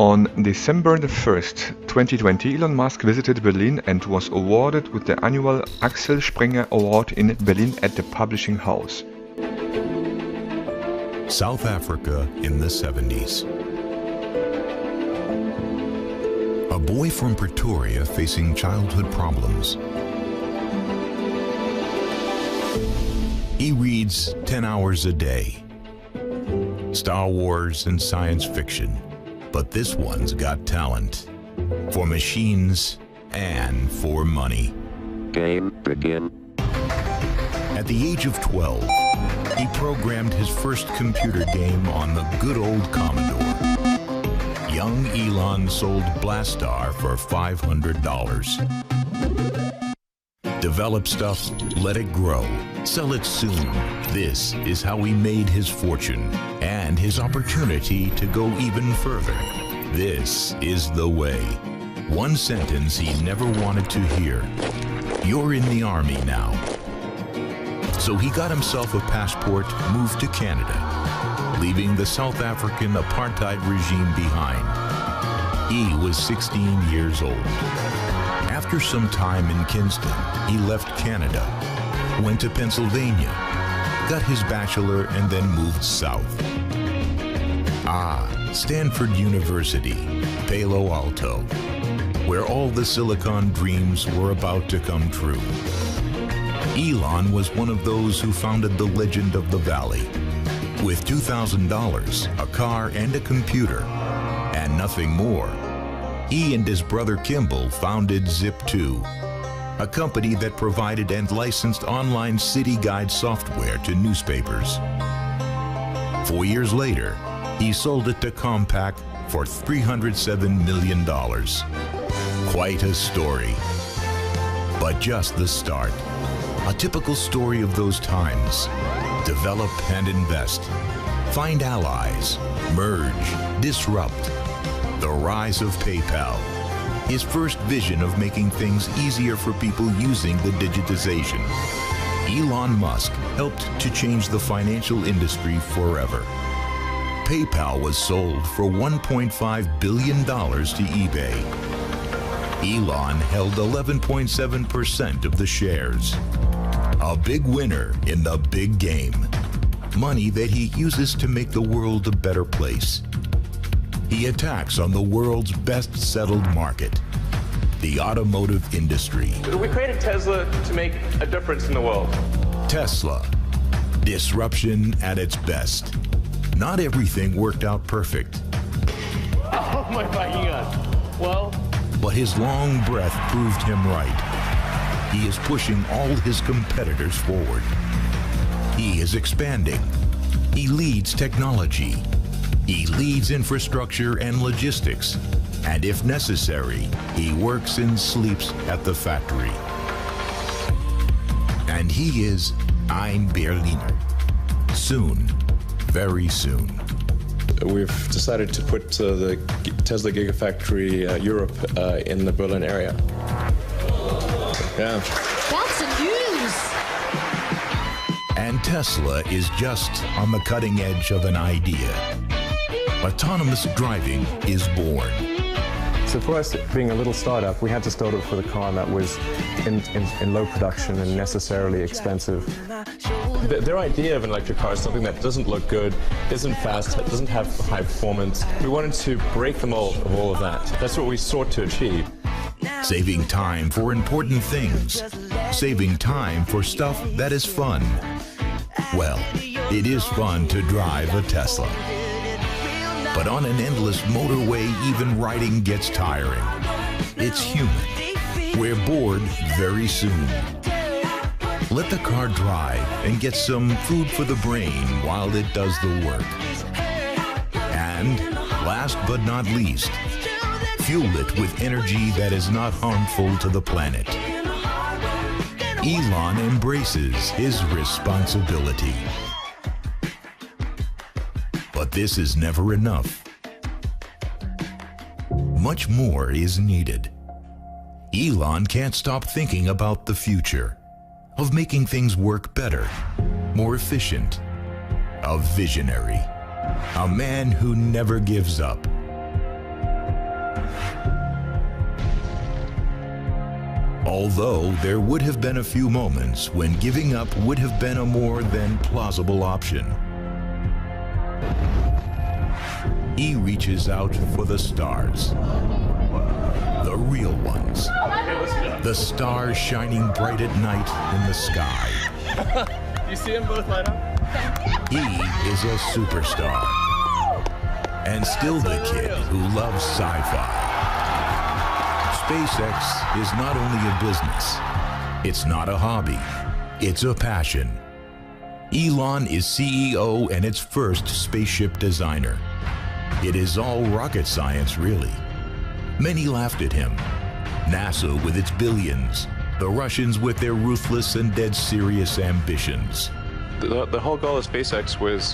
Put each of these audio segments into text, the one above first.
On December 1st, 2020, Elon Musk visited Berlin and was awarded with the annual Axel Springer Award in Berlin at the Publishing House. South Africa in the 70s. A boy from Pretoria facing childhood problems. He reads 10 hours a day. Star Wars and science fiction. But this one's got talent. For machines and for money. Game begin. At the age of 12, he programmed his first computer game on the good old Commodore. Young Elon sold Blastar for $500. Develop stuff, let it grow, sell it soon. This is how he made his fortune and his opportunity to go even further. This is the way. One sentence he never wanted to hear. You're in the army now. So he got himself a passport, moved to Canada, leaving the South African apartheid regime behind. He was 16 years old. After some time in Kingston, he left Canada, went to Pennsylvania, got his bachelor, and then moved south. Stanford University, Palo Alto, where all the Silicon dreams were about to come true. Elon was one of those who founded the legend of the Valley. With $2,000, a car, and a computer, and nothing more, he and his brother Kimball founded Zip2, a company that provided and licensed online city guide software to newspapers. 4 years later, he sold it to Compaq for $307 million. Quite a story. But just the start. A typical story of those times. Develop and invest. Find allies. Merge. Disrupt. The rise of PayPal. His first vision of making things easier for people using the digitization. Elon Musk helped to change the financial industry forever. PayPal was sold for $1.5 billion to eBay. Elon held 11.7% of the shares. A big winner in the big game. Money that he uses to make the world a better place. He attacks on the world's best settled market, the automotive industry. We created Tesla to make a difference in the world. Tesla, disruption at its best. Not everything worked out perfect. Oh my fucking God. Well. But his long breath proved him right. He is pushing all his competitors forward. He is expanding. He leads technology. He leads infrastructure and logistics. And if necessary, he works and sleeps at the factory. And he is ein Berliner. Soon, very soon. We've decided to put the Tesla Gigafactory Europe in the Berlin area. Yeah. That's the news! And Tesla is just on the cutting edge of an idea. Autonomous driving is born. So for us, being a little startup, we had to start off with a car that was in low production and necessarily expensive. Their idea of an electric car is something that doesn't look good, isn't fast, doesn't have high performance. We wanted to break the mold of all of that. That's what we sought to achieve. Saving time for important things. Saving time for stuff that is fun. Well, it is fun to drive a Tesla. But on an endless motorway, even riding gets tiring. It's human. We're bored very soon. Let the car drive and get some food for the brain while it does the work. And last but not least, fuel it with energy that is not harmful to the planet. Elon embraces his responsibility. But this is never enough. Much more is needed. Elon can't stop thinking about the future, of making things work better, more efficient. A visionary, a man who never gives up. Although there would have been a few moments when giving up would have been a more than plausible option. He reaches out for the stars. The real ones. The stars shining bright at night in the sky. You see them both light up? He is a superstar. And still the kid who loves sci-fi. SpaceX is not only a business, it's not a hobby, it's a passion. Elon is CEO and its first spaceship designer. It is all rocket science, really. Many laughed at him. NASA with its billions, the Russians with their ruthless and dead serious ambitions. The whole goal of SpaceX was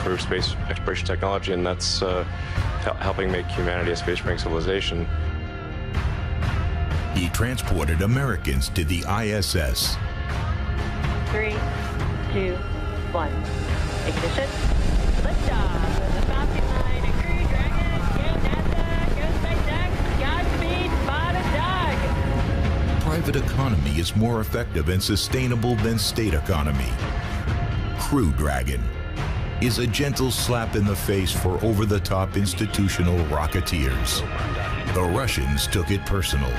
for space exploration technology, and that's helping make humanity a space-faring civilization. He transported Americans to the ISS. 3, 2, 1. Ignition. Liftoff. The Falcon 9 and Crew Dragon. Go NASA. Go SpaceX. Godspeed. Spot a dog. Private economy is more effective and sustainable than state economy. Crew Dragon is a gentle slap in the face for over-the-top institutional rocketeers. The Russians took it personal.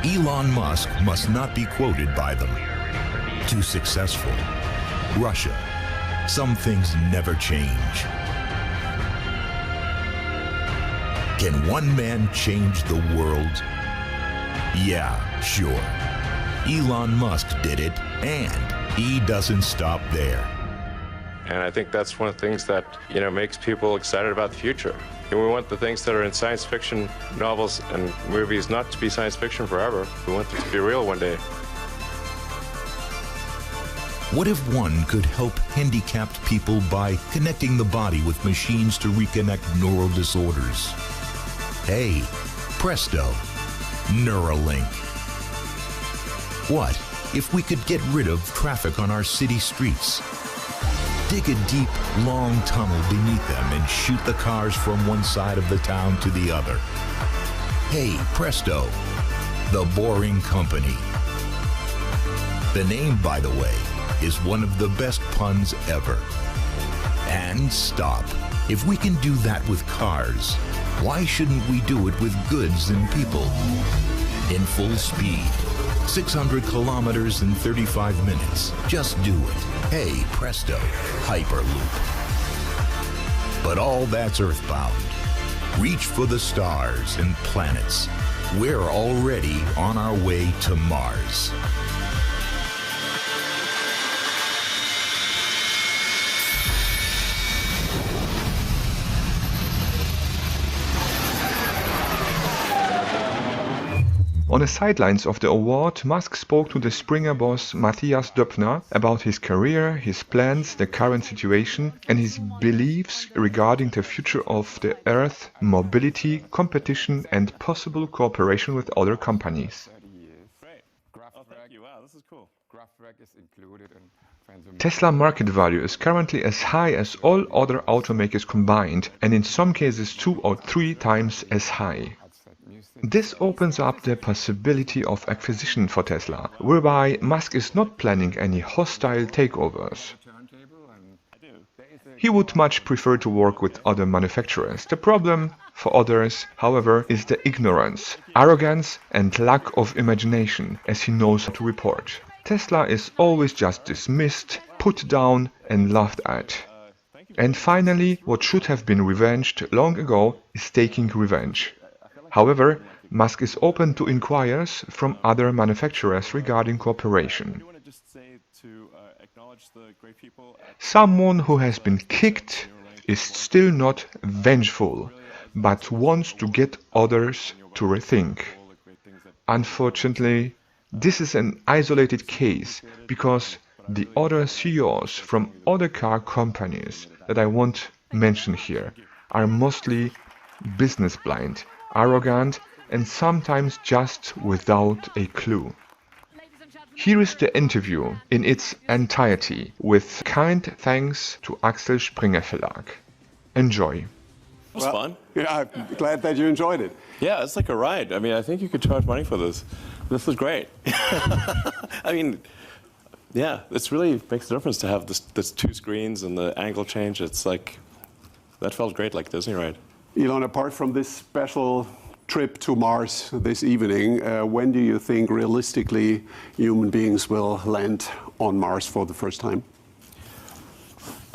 Elon Musk must not be quoted by them. Too successful. Russia. Some things never change. Can one man change the world? Yeah, sure. Elon Musk did it, and he doesn't stop there. And I think that's one of the things that, makes people excited about the future. And we want the things that are in science fiction novels and movies not to be science fiction forever. We want them to be real one day. What if one could help handicapped people by connecting the body with machines to reconnect neural disorders? Hey, presto, Neuralink. What if we could get rid of traffic on our city streets? Dig a deep, long tunnel beneath them and shoot the cars from one side of the town to the other. Hey, presto, the Boring Company. The name, by the way, is one of the best puns ever. And stop. If we can do that with cars, why shouldn't we do it with goods and people? In full speed. 600 kilometers in 35 minutes. Just do it. Hey, presto, Hyperloop. But all that's earthbound. Reach for the stars and planets. We're already on our way to Mars. On the sidelines of the award, Musk spoke to the Springer boss Matthias Döpfner about his career, his plans, the current situation, and his beliefs regarding the future of the Earth, mobility, competition, and possible cooperation with other companies. Tesla market value is currently as high as all other automakers combined, and in some cases 2 or 3 times as high. This opens up the possibility of acquisition for Tesla, whereby Musk is not planning any hostile takeovers. He would much prefer to work with other manufacturers. The problem for others, however, is the ignorance, arrogance and lack of imagination, as he knows how to report. Tesla is always just dismissed, put down and laughed at. And finally, what should have been revenged long ago is taking revenge. However, Musk is open to inquiries from other manufacturers regarding cooperation. Someone who has been kicked is still not vengeful, but wants to get others to rethink. Unfortunately, this is an isolated case, because the other CEOs from other car companies that I won't mention here are mostly business blind, arrogant, and sometimes just without a clue. Here is the interview in its entirety with kind thanks to Axel Springer Verlag. Enjoy. It was fun. Yeah, I'm glad that you enjoyed it. Yeah, it's like a ride. I mean, I think you could charge money for this. This is great. I mean, yeah, it's really makes a difference to have this two screens and the angle change. It's like, that felt great, like Disney ride. Elon, apart from this special trip to Mars this evening, when do you think realistically human beings will land on Mars for the first time?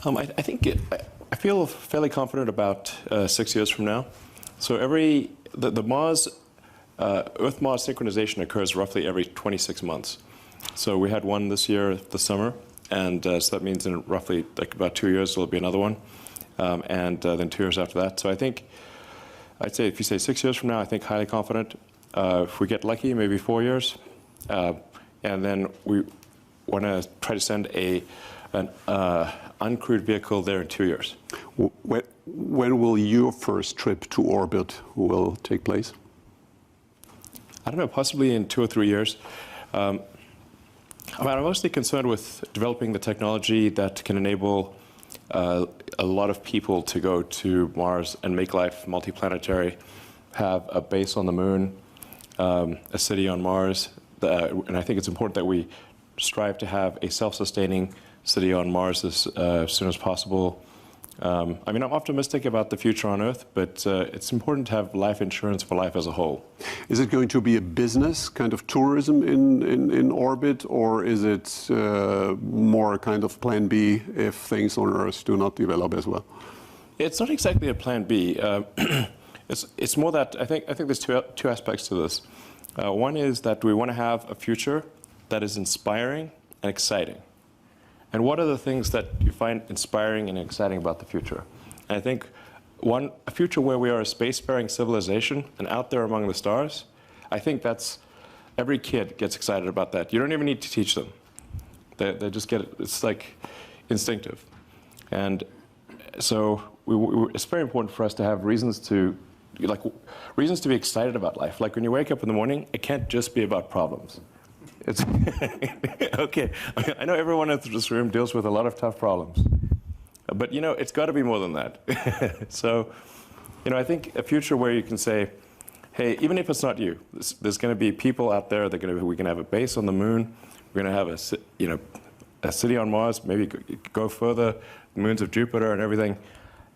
I feel fairly confident about 6 years from now. So the Mars, Earth-Mars synchronization occurs roughly every 26 months. So we had one this year, this summer, and so that means in roughly like about 2 years there'll be another one, and then 2 years after that. So I'd say if you say 6 years from now, I think highly confident. If we get lucky, maybe 4 years, and then we want to try to send an uncrewed vehicle there in 2 years. When will your first trip to orbit will take place? I don't know, possibly in 2 or 3 years. I'm mostly concerned with developing the technology that can enable a lot of people to go to Mars and make life multiplanetary, have a base on the moon, a city on Mars, and I think it's important that we strive to have a self-sustaining city on Mars as soon as possible. I mean, I'm optimistic about the future on Earth, but it's important to have life insurance for life as a whole. Is it going to be a business kind of tourism in orbit, or is it more a kind of plan B if things on Earth do not develop as well? It's not exactly a plan B. It's more that I think there's two aspects to this. One is that we want to have a future that is inspiring and exciting. And what are the things that you find inspiring and exciting about the future? And I think a future where we are a spacefaring civilization and out there among the stars, I think that's, every kid gets excited about that. You don't even need to teach them. They just get it. It's like instinctive. And so it's very important for us to have reasons to be excited about life. Like when you wake up in the morning, it can't just be about problems. It's okay. I know everyone in this room deals with a lot of tough problems, but it's got to be more than that. So, I think a future where you can say, hey, even if it's not you, there's going to be people out there. We can have a base on the moon. We're going to have a city on Mars. Maybe go further, the moons of Jupiter and everything.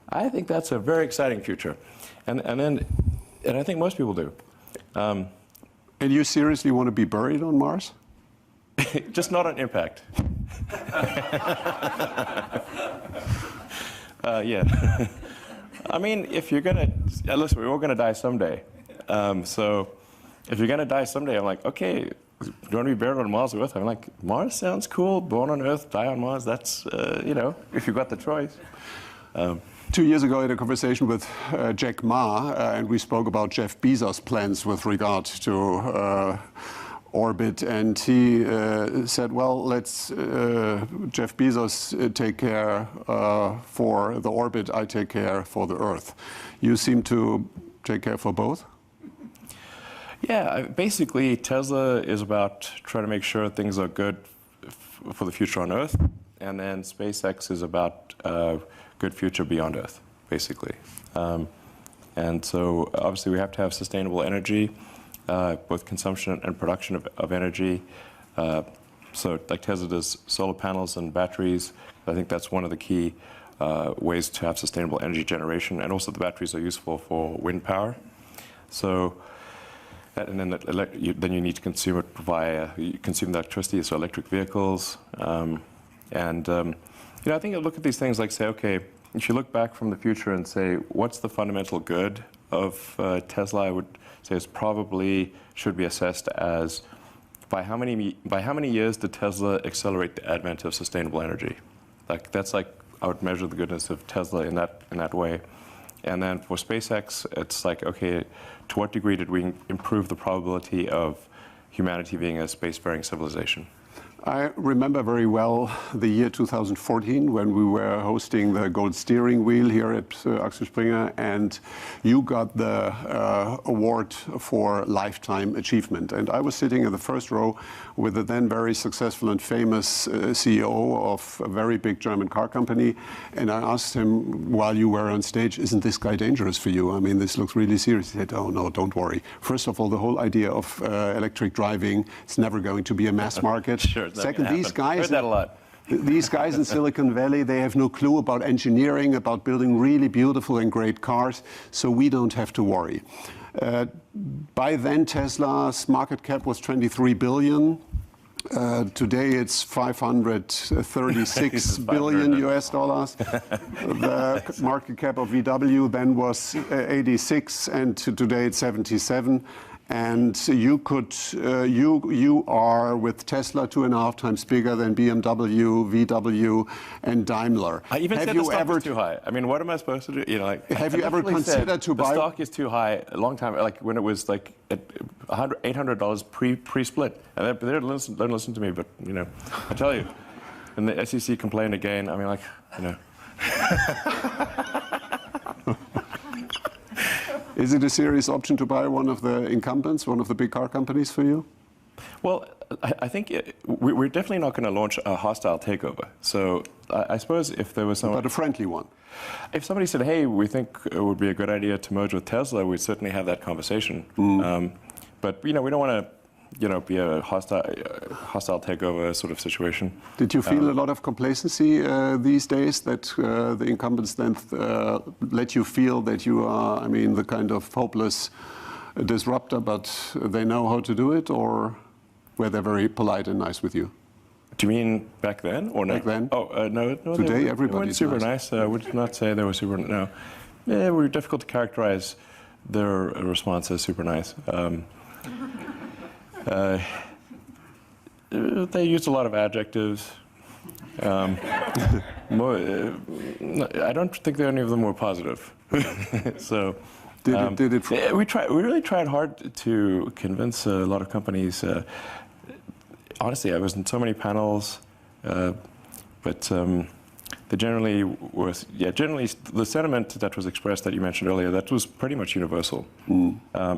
I think that's a very exciting future, and I think most people do. And you seriously want to be buried on Mars? Just not on impact. Yeah. I mean, if you're gonna listen, we're all gonna die someday. So if you're gonna die someday, I'm like, okay, do you want to be buried on Mars or Earth? I'm like, Mars sounds cool. Born on Earth, die on Mars. That's if you've got the choice. 2 years ago, I had a conversation with Jack Ma, and we spoke about Jeff Bezos' plans with regard to orbit. And he said, well, let's Jeff Bezos take care for the orbit, I take care for the Earth. You seem to take care for both? Yeah, basically, Tesla is about trying to make sure things are good for the future on Earth. And then SpaceX is about good future beyond Earth, basically. And so obviously we have to have sustainable energy, both consumption and production of energy. So like Tesla does solar panels and batteries. I think that's one of the key ways to have sustainable energy generation. And also the batteries are useful for wind power. So, and then you need to consume it via, you consume the electricity, so electric vehicles. I think you look at these things like say, okay, if you look back from the future and say, what's the fundamental good of Tesla? I would say it's probably should be assessed as by how many years did Tesla accelerate the advent of sustainable energy? That's I would measure the goodness of Tesla in that way. And then for SpaceX, it's like, okay, to what degree did we improve the probability of humanity being a spacefaring civilization? I remember very well the year 2014 when we were hosting the Gold Steering Wheel here at Axel Springer, and you got the award for Lifetime Achievement. And I was sitting in the first row with the then very successful and famous CEO of a very big German car company, and I asked him while you were on stage, isn't this guy dangerous for you? I mean, this looks really serious. He said, oh no, don't worry. First of all, the whole idea of electric driving, it's never going to be a mass market. Sure. Second, these guys, heard that a lot. These guys in Silicon Valley, they have no clue about engineering, about building really beautiful and great cars, so we don't have to worry. By then, Tesla's market cap was 23 billion. Today it's 536 billion US dollars. The market cap of VW then was 86, and today it's 77. And you could, you are with Tesla 2.5 times bigger than BMW, VW, and Daimler. I even said the stock is too high. I mean, what am I supposed to do? You know, like, have you ever considered to buy? The stock is too high a long time, like when it was like at $800 pre-split. And they don't listen to me, but you know, I tell you, and the SEC complained again. I mean, like, you know. Is it a serious option to buy one of the incumbents, one of the big car companies for you? Well, I think we're definitely not going to launch a hostile takeover. So I suppose if there was someone... But a friendly one. If somebody said, hey, we think it would be a good idea to merge with Tesla, we'd certainly have that conversation. But, you know, we don't want to, you know, be a hostile takeover sort of situation. Did you feel a lot of complacency these days that the incumbents then let you feel that you are, I mean, the kind of hopeless disruptor, but they know how to do it, or were they very polite and nice with you? Do you mean back then or no? Back then? Oh, no. Today everybody's super nice. I would not say they were super, no. Yeah, they were difficult to characterize their response as super nice. They used a lot of adjectives. I don't think any of them were positive. So, we really tried hard to convince a lot of companies. Honestly, I was in so many panels, but they generally was, generally the sentiment that was expressed that you mentioned earlier, that was pretty much universal,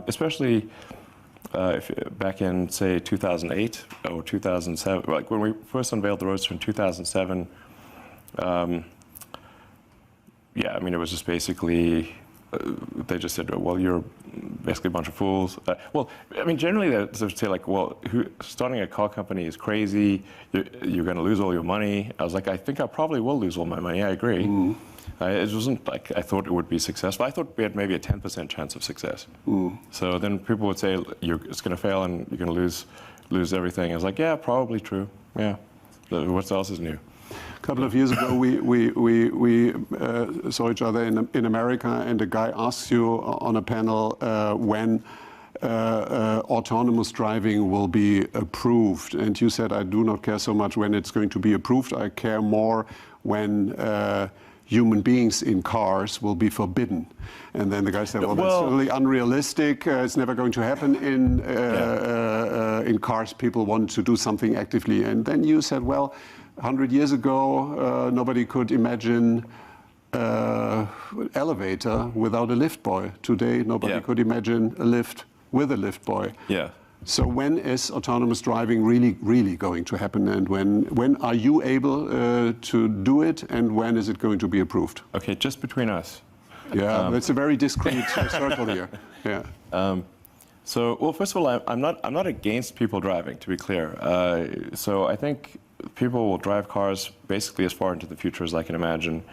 especially. Back in, say, 2008 or 2007, like when we first unveiled the Roadster in 2007, yeah, I mean, it was just basically, they just said, well, you're basically a bunch of fools. Well, I mean, generally they would say, like, well, starting a car company is crazy, you're going to lose all your money. I was like, I think I probably will lose all my money, I agree. It wasn't like I thought it would be successful. I thought we had maybe a 10% chance of success. So then people would say, it's going to fail and you're going to lose everything. I was like, yeah, probably true. Yeah. What else is new? A couple of years ago, we saw each other in America, and a guy asks you on a panel when autonomous driving will be approved. And you said, I do not care so much when it's going to be approved. I care more when human beings in cars will be forbidden. And then the guy said, well, that's totally unrealistic. It's never going to happen in cars. People want to do something actively. And then you said, well, 100 years ago, nobody could imagine elevator without a lift boy. Today, nobody could imagine a lift with a lift boy. Yeah. So when is autonomous driving really going to happen, and when are you able to do it, and when is it going to be approved? Okay, just between us. Yeah, that's a very discreet circle here. Yeah. So, well, first of all, I'm not against people driving, to be clear. So I think people will drive cars basically as far into the future as I can imagine.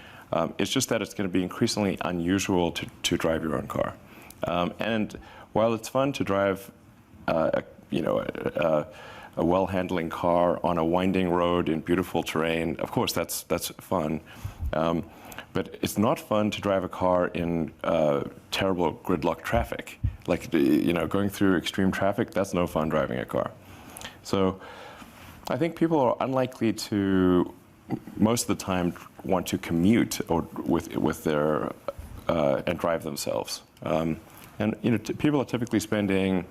It's just that it's going to be increasingly unusual to drive your own car. And while it's fun to drive a well-handling car on a winding road in beautiful terrain, of course that's fun. But it's not fun to drive a car in terrible gridlock traffic. Like, going through extreme traffic, that's no fun driving a car. So I think people are unlikely to, most of the time, want to commute or with their and drive themselves. And people are typically spending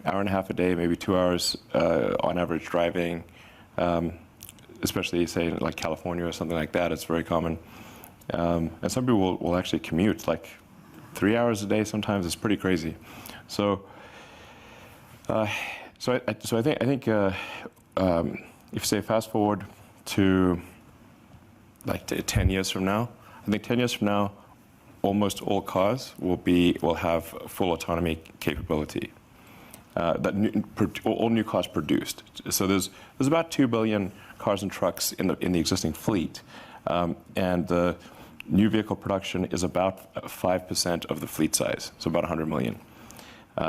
hour and a half a day, maybe 2 hours on average driving, especially say like California or something like that. It's very common. And some people will actually commute like 3 hours a day sometimes. It's pretty crazy. So I think if you say fast forward to like 10 years from now, I think 10 years from now, almost all cars will have full autonomy capability. All new cars produced. So there's about 2 billion cars and trucks in the existing fleet, and the new vehicle production is about 5% of the fleet size, so about 100 million.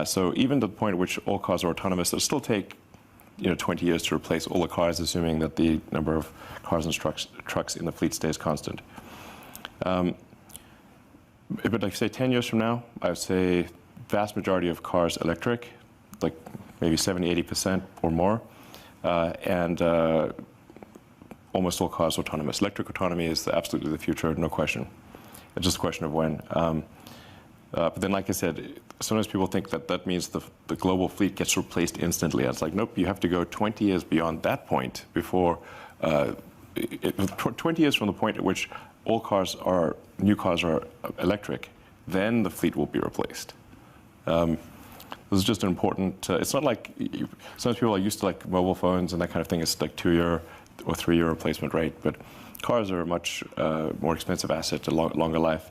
So even to the point at which all cars are autonomous, it'll still take 20 years to replace all the cars, assuming that the number of cars and trucks in the fleet stays constant. But like say 10 years from now, I would say vast majority of cars electric, like maybe 70-80% or more, and almost all cars autonomous. Electric autonomy is absolutely the future, no question. It's just a question of when. But then, like I said, sometimes people think that means the global fleet gets replaced instantly. It's like, nope, you have to go 20 years beyond that point before, 20 years from the point at which all new cars are electric, then the fleet will be replaced. This is just an important, it's not like, sometimes people are used to like mobile phones and that kind of thing. It's like 2-year or 3-year replacement rate, but cars are a much more expensive asset, a longer life.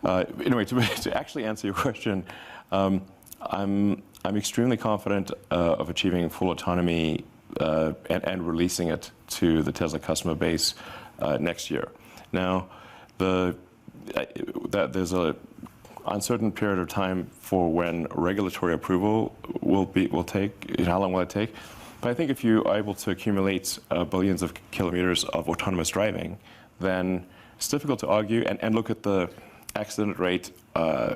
Anyway, to actually answer your question, I'm extremely confident of achieving full autonomy and releasing it to the Tesla customer base next year. Now, there's a uncertain period of time for when regulatory approval will take. How long will it take? But I think if you are able to accumulate billions of kilometers of autonomous driving, then it's difficult to argue and look at the accident rate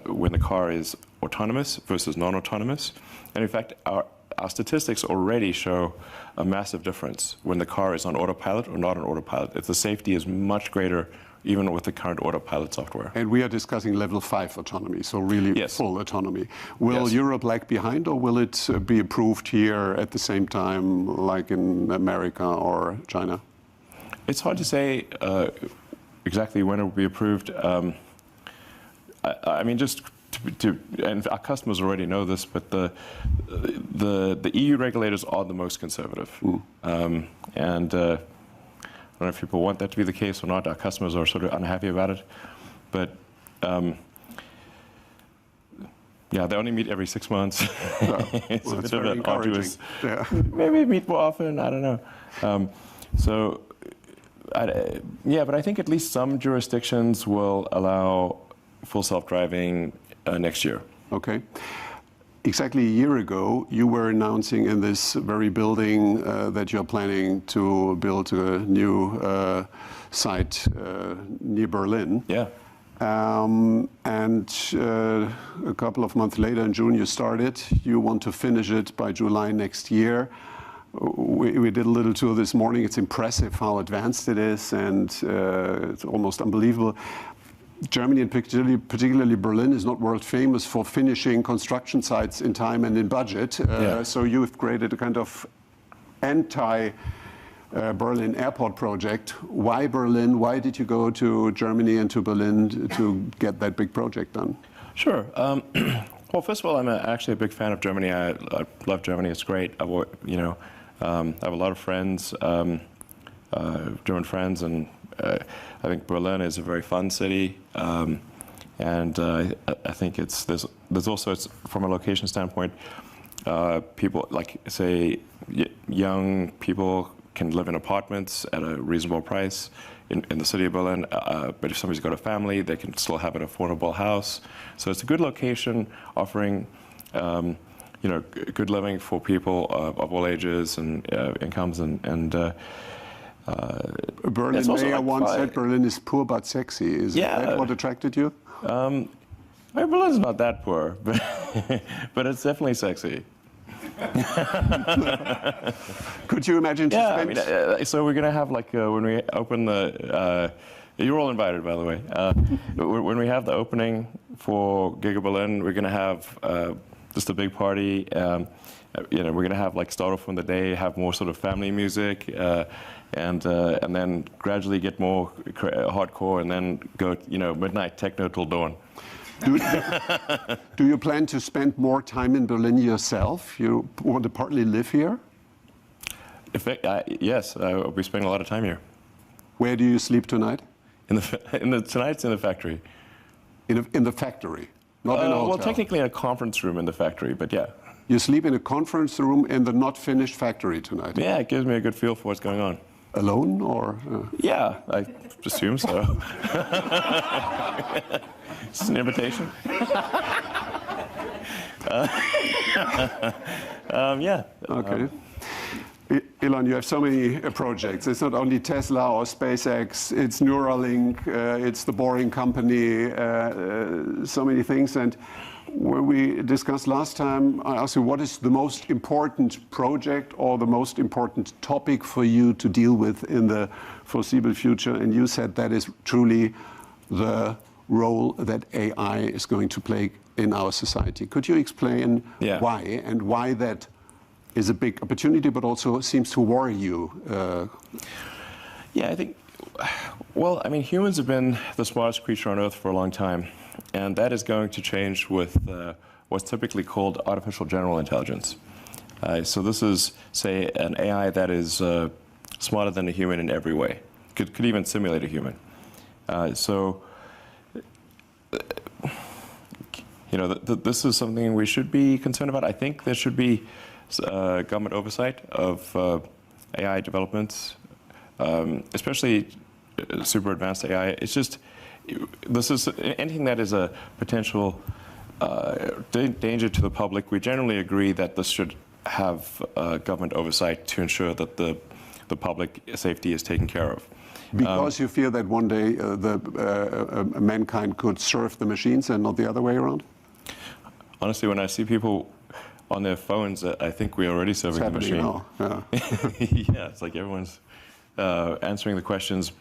when the car is autonomous versus non-autonomous. And in fact, our statistics already show a massive difference when the car is on autopilot or not on autopilot. The safety is much greater even with the current autopilot software. And we are discussing level 5 autonomy, so really yes. full autonomy. Will yes. Europe lag behind, or will it be approved here at the same time like in America or China? It's hard to say exactly when it will be approved. I mean, just and our customers already know this, but the EU regulators are the most conservative. And I don't know if people want that to be the case or not. Our customers are sort of unhappy about it. But yeah, they only meet every 6 months. It's a bit of an arduous. Yeah. Maybe meet more often, I don't know. Yeah, but I think at least some jurisdictions will allow full self-driving next year. Okay. Exactly a year ago, you were announcing in this very building that you're planning to build a new site near Berlin. Yeah. And a couple of months later, in June, you started. You want to finish it by July next year. We did a little tour this morning. It's impressive how advanced it is, and it's almost unbelievable. Germany, and particularly Berlin, is not world famous for finishing construction sites in time and in budget. So you've created a kind of anti-Berlin airport project. Why Berlin? Why did you go to Germany and to Berlin to get that big project done? Sure. Well, first of all, I'm actually a big fan of Germany. I love Germany. It's great. I have a lot of friends, German friends, and I think Berlin is a very fun city, and I think there's also, from a location standpoint, people like, say, young people can live in apartments at a reasonable price in the city of Berlin, but if somebody's got a family, they can still have an affordable house. So it's a good location, offering good living for people of all ages and incomes, and Berlin mayor once said Berlin is poor but sexy. Is that what attracted you? Berlin's not that poor, but it's definitely sexy. Could you imagine to spend? So we're going to have, like, when we open the... you're all invited, by the way. When we have the opening for Giga Berlin, we're going to have just a big party. You know, we're going to have like start off on the day, have more sort of family music, and then gradually get more hardcore, and then go, you know, midnight techno till dawn. Do you plan to spend more time in Berlin yourself? You want to partly live here? In fact, yes, I'll be spending a lot of time here. Where do you sleep tonight? Tonight's in the factory. In the factory, not in a hotel? Well, technically in a conference room in the factory, but yeah. You sleep in a conference room in the not finished factory tonight? Yeah, it gives me a good feel for what's going on. Alone, or? Yeah, I assume so. Is this an invitation? Yeah. Okay. Elon, you have so many projects. It's not only Tesla or SpaceX, it's Neuralink, it's the Boring Company, so many things. And when we discussed last time, I asked you, what is the most important project or the most important topic for you to deal with in the foreseeable future? And you said that is truly the role that AI is going to play in our society. Could you explain why, and why that is a big opportunity, but also seems to worry you? Yeah, I think, well, I mean, humans have been the smartest creature on Earth for a long time, and that is going to change with what's typically called artificial general intelligence. So this is, say, an AI that is smarter than a human in every way, could even simulate a human. You know, this is something we should be concerned about. I think there should be government oversight of AI developments, especially super advanced AI. It's just, this is anything that is a potential danger to the public. We generally agree that this should have government oversight to ensure that the public safety is taken care of. Because you fear that one day mankind could serve the machines and not the other way around? Honestly, when I see people on their phones, I think we're already serving the machine. Now. Yeah. Yeah, it's like everyone's answering the questions.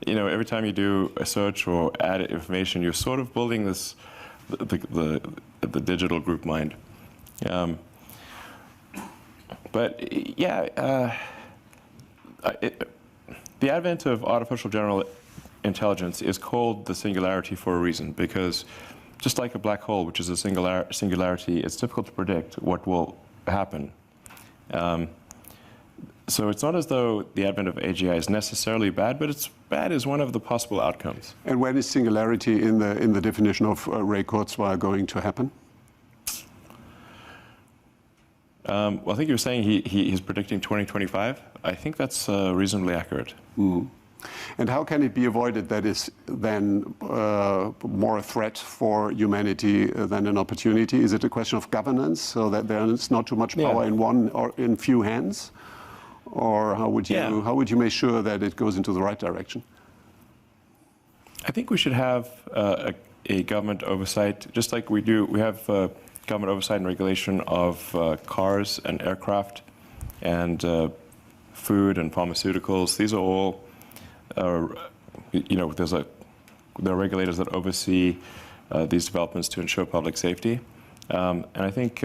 You know, every time you do a search or add information, you're sort of building this, the digital group mind. But yeah, the advent of artificial general intelligence is called the singularity for a reason, because just like a black hole, which is a singularity, it's difficult to predict what will happen. So it's not as though the advent of AGI is necessarily bad, but it's bad as one of the possible outcomes. And when is singularity in the definition of Ray Kurzweil going to happen? Well, I think you were saying he's predicting 2025. I think that's reasonably accurate. Mm. And how can it be avoided that is then more a threat for humanity than an opportunity? Is it a question of governance, so that there is not too much power in one or in few hands? Or how would you make sure that it goes into the right direction? I think we should have a government oversight, just like we do. We have government oversight and regulation of cars and aircraft and food and pharmaceuticals. These are all, you know, there are regulators that oversee these developments to ensure public safety. And I think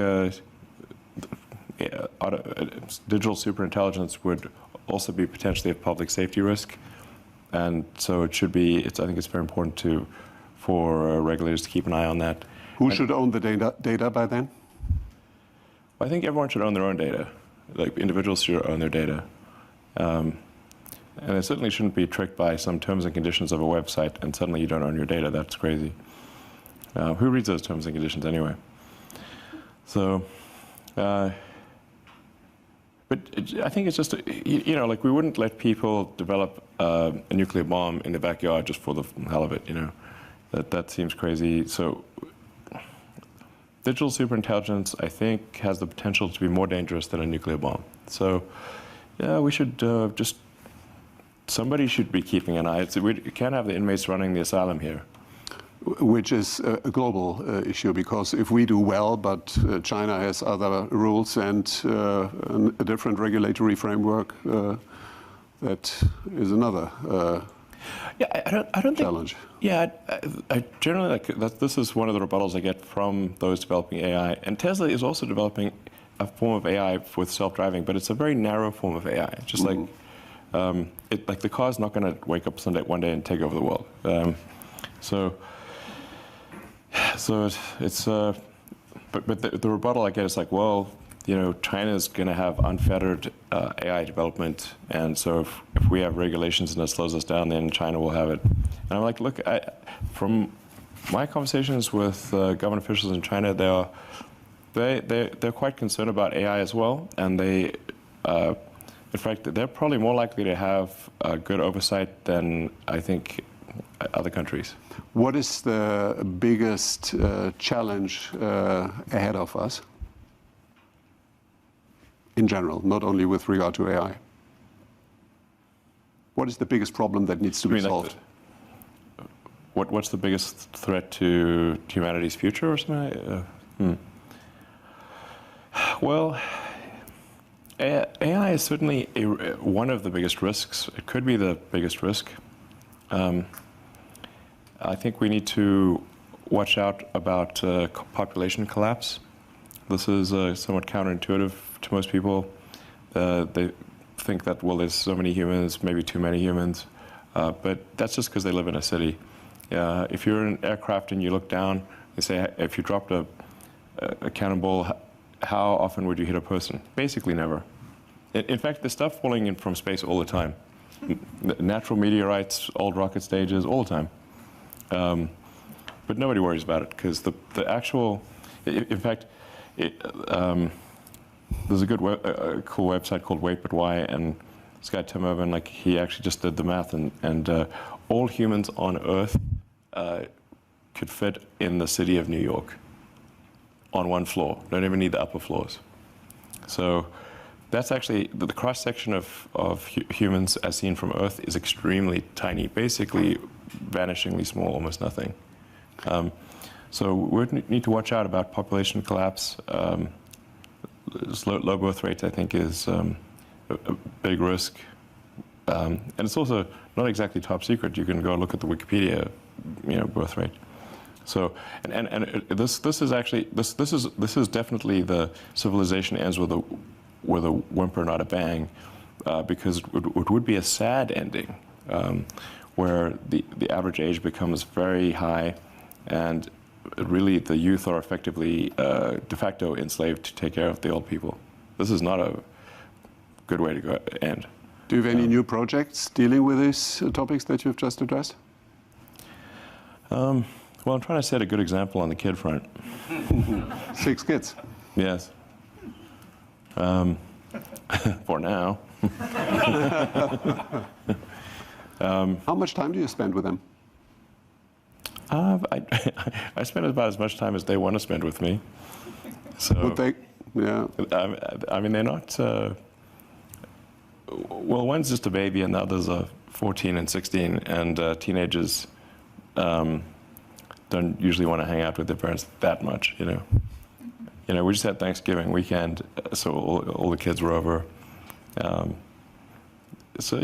digital superintelligence would also be potentially a public safety risk. And so it should be, I think it's very important for regulators to keep an eye on that. Who should own the data by then? I think everyone should own their own data. Like individuals should own their data. And it certainly shouldn't be tricked by some terms and conditions of a website and suddenly you don't own your data. That's crazy. Who reads those terms and conditions anyway? So, but I think it's just, you know, like we wouldn't let people develop a nuclear bomb in the backyard just for the hell of it, you know. That seems crazy. So digital superintelligence, I think, has the potential to be more dangerous than a nuclear bomb. So, yeah, we should somebody should be keeping an eye. We can't have the inmates running the asylum here. Which is a global issue, because if we do well, but China has other rules and a different regulatory framework, that is another Yeah, I don't think. challenge? Yeah, I generally like that. This is one of the rebuttals I get from those developing AI. And Tesla is also developing a form of AI with self-driving, but it's a very narrow form of AI. Just like the car's not going to wake up one day and take over the world. So it's but the rebuttal I get is like, well, you know, China's going to have unfettered AI development, and so if we have regulations and it slows us down, then China will have it. And I'm like, look, from my conversations with government officials in China, they're quite concerned about AI as well, and they, in fact, they're probably more likely to have good oversight than I think other countries. What is the biggest challenge ahead of us? In general, not only with regard to AI. What is the biggest problem that needs to be solved? What's the biggest threat to humanity's future or something? Well, AI is certainly one of the biggest risks. It could be the biggest risk. I think we need to watch out about population collapse. This is somewhat counterintuitive to most people. They think that, well, there's so many humans, maybe too many humans, but that's just because they live in a city. If you're in an aircraft and you look down, they say, if you dropped a cannonball, how often would you hit a person? Basically never. In fact, there's stuff falling in from space all the time. Natural meteorites, old rocket stages, all the time. But nobody worries about it because the actual, in fact, there's a good cool website called Wait But Why, and this guy Tim Urban, like, he actually just did the math, and all humans on Earth could fit in the city of New York on one floor. Don't even need the upper floors. So that's actually the cross section of humans as seen from Earth is extremely tiny, basically vanishingly small, almost nothing. So we need to watch out about population collapse. Low birth rates, I think, is a big risk. And it's also not exactly top secret. You can go look at the Wikipedia, birth rate. So, and this is actually this is definitely the civilization ends with a whimper, not a bang, because it would be a sad ending, where the average age becomes very high, and really the youth are effectively de facto enslaved to take care of the old people. This is not a good way to end. Do you have any new projects dealing with these topics that you've just addressed? Well, I'm trying to set a good example on the kid front. 6 kids. Yes. For now. How much time do you spend with them? I spend about as much time as they want to spend with me. So, would they? Yeah. I mean, they're not. Well, one's just a baby, and the others are 14 and 16, and teenagers don't usually want to hang out with their parents that much, We just had Thanksgiving weekend, so all the kids were over. So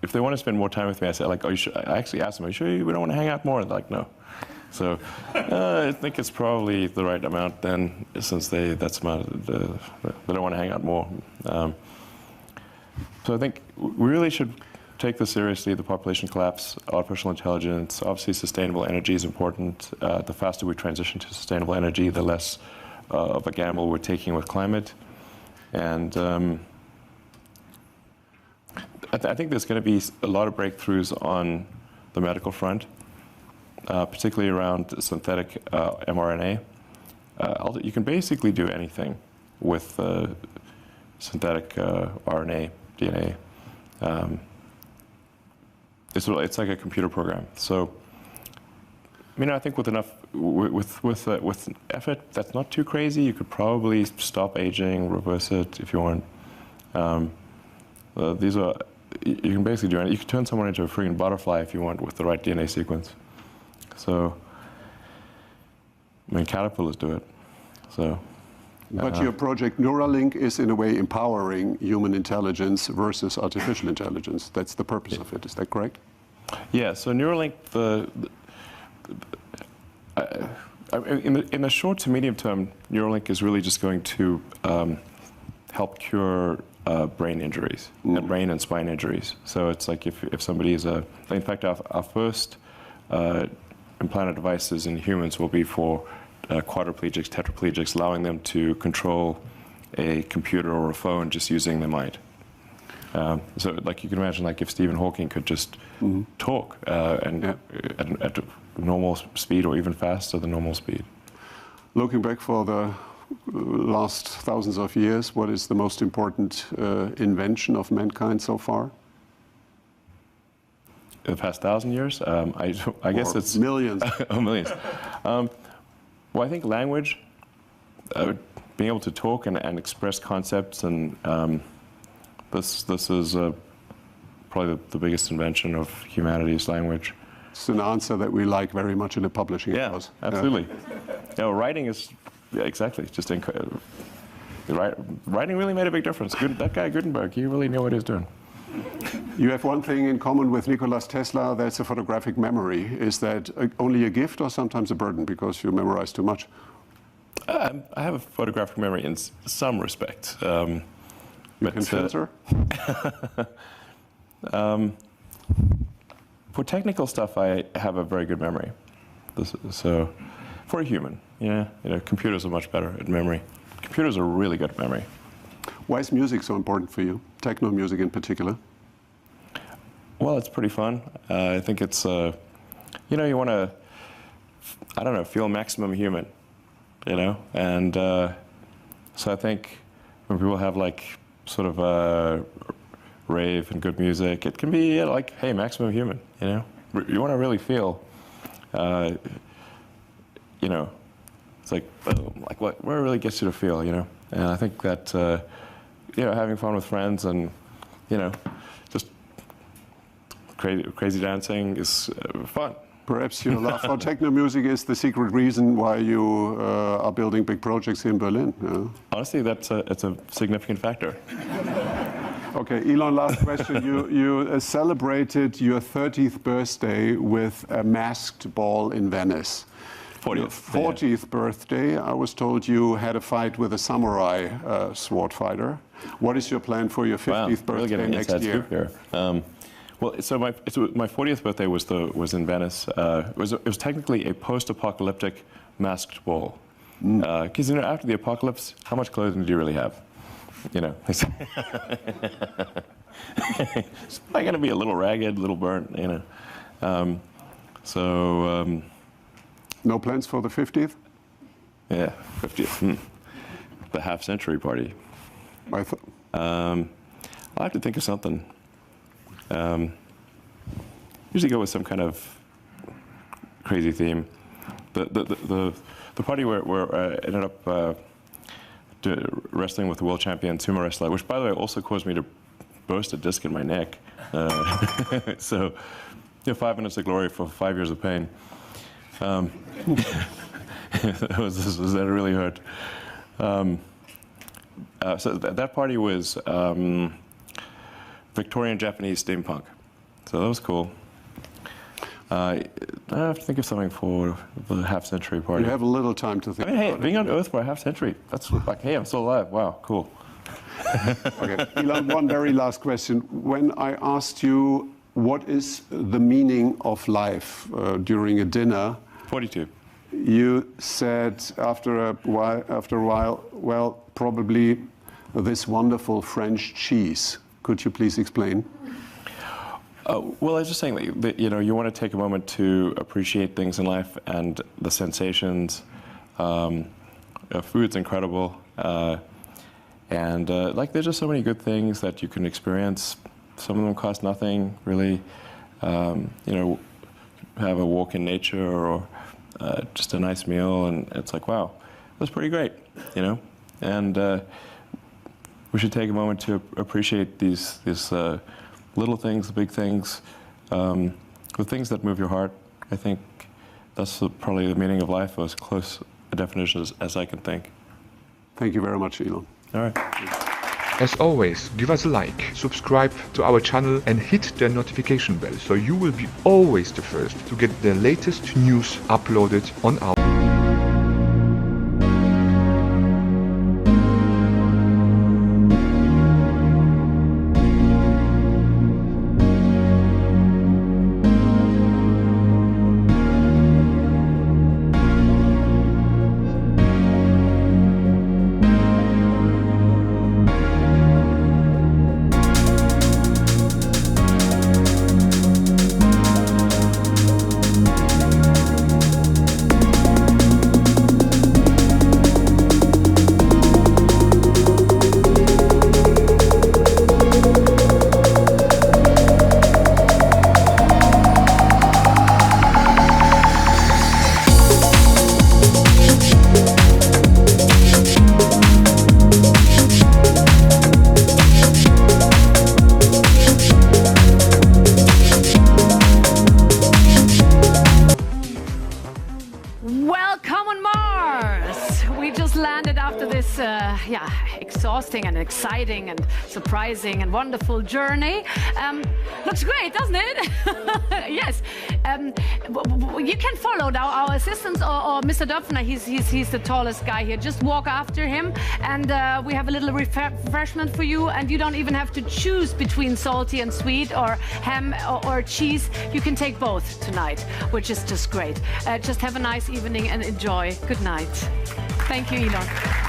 if they want to spend more time with me, I say, like, I actually ask them, are you sure we don't want to hang out more? And they're like, no. So I think it's probably the right amount then, since they don't want to hang out more. So I think we really should take this seriously, the population collapse, artificial intelligence. Obviously, sustainable energy is important. The faster we transition to sustainable energy, the less of a gamble we're taking with climate. And I think there's going to be a lot of breakthroughs on the medical front, particularly around synthetic mRNA. You can basically do anything with synthetic RNA, DNA. It's like a computer program. So, I think with enough, with effort, that's not too crazy. You could probably stop aging, reverse it if you want. You can basically do anything. You can turn someone into a freaking butterfly if you want with the right DNA sequence. So, caterpillars do it. So, But your project Neuralink is in a way empowering human intelligence versus artificial intelligence. That's the purpose of it. Is that correct? Yeah. So Neuralink, in the short to medium term, Neuralink is really just going to help cure brain injuries, and brain and spine injuries. So it's like if somebody is in fact, our first implanted devices in humans will be for quadriplegics, tetraplegics, allowing them to control a computer or a phone just using their mind. So like you can imagine, like if Stephen Hawking could just talk at normal speed or even faster than normal speed. Looking back for the last thousands of years, what is the most important invention of mankind so far? In the past 1,000 years? I guess it's... Millions. Oh, millions. Well, I think language, being able to talk and express concepts, and this is probably the biggest invention of humanity's language. It's an answer that we like very much in the publishing house. Absolutely. Writing is, exactly, just writing really made a big difference. That guy Gutenberg, he really knew what he was doing. You have one thing in common with Nikola Tesla, that's a photographic memory. Is that only a gift or sometimes a burden because you memorize too much? I have a photographic memory in some respect. You can filter? For technical stuff, I have a very good memory. So, for a human, computers are much better at memory. Computers are really good at memory. Why is music so important for you? Techno music in particular? Well, it's pretty fun. I think it's, you want to, I don't know, feel maximum human, And so I think when people have like sort of a rave and good music, it can be like, hey, maximum human, You want to really feel, it's like what really gets you to feel, And I think that, having fun with friends and, just crazy dancing is fun. Perhaps your love for techno music is the secret reason why you are building big projects in Berlin. Honestly, it's a significant factor. Okay, Elon, last question. You celebrated your 30th birthday with a masked ball in Venice. 40th birthday, I was told you had a fight with a samurai sword fighter. What is your plan for your 50th birthday really next year? Scoop here. So my 40th birthday was in Venice. It was technically a post-apocalyptic masked ball. Because after the apocalypse, how much clothing do you really have? It's probably going to be a little ragged, a little burnt, No plans for the 50th? Yeah, 50th. The half-century party. I'll have to think of something. Usually go with some kind of crazy theme. The party where I ended up wrestling with the world champion sumo wrestler, which by the way also caused me to burst a disc in my neck. So, 5 minutes of glory for 5 years of pain. That really hurt. So that party was Victorian Japanese steampunk. So that was cool. I have to think of something for the half-century party. You have a little time to think. Hey, being on Earth for a half-century, that's like, hey, I'm still alive. Wow, cool. Okay, Elon, one very last question. When I asked you what is the meaning of life during a dinner, 42. You said after a while, well, probably this wonderful French cheese. Could you please explain? Well, I was just saying that you want to take a moment to appreciate things in life and the sensations. Food's incredible, and there's just so many good things that you can experience. Some of them cost nothing, really. Have a walk in nature or just a nice meal, and it's like, wow, that's pretty great, And we should take a moment to appreciate these little things, the big things, the things that move your heart. I think that's probably the meaning of life, as close a definition as I can think. Thank you very much, Elon. All right. As always, give us a like, subscribe to our channel and hit the notification bell so you will be always the first to get the latest news uploaded on our exhausting and exciting and surprising and wonderful journey. Looks great, doesn't it? Yes. You can follow now our assistants or Mr. Döpfner. He's the tallest guy here. Just walk after him, and we have a little refreshment for you. And you don't even have to choose between salty and sweet, or ham or cheese. You can take both tonight, which is just great. Just have a nice evening and enjoy. Good night. Thank you, Elon.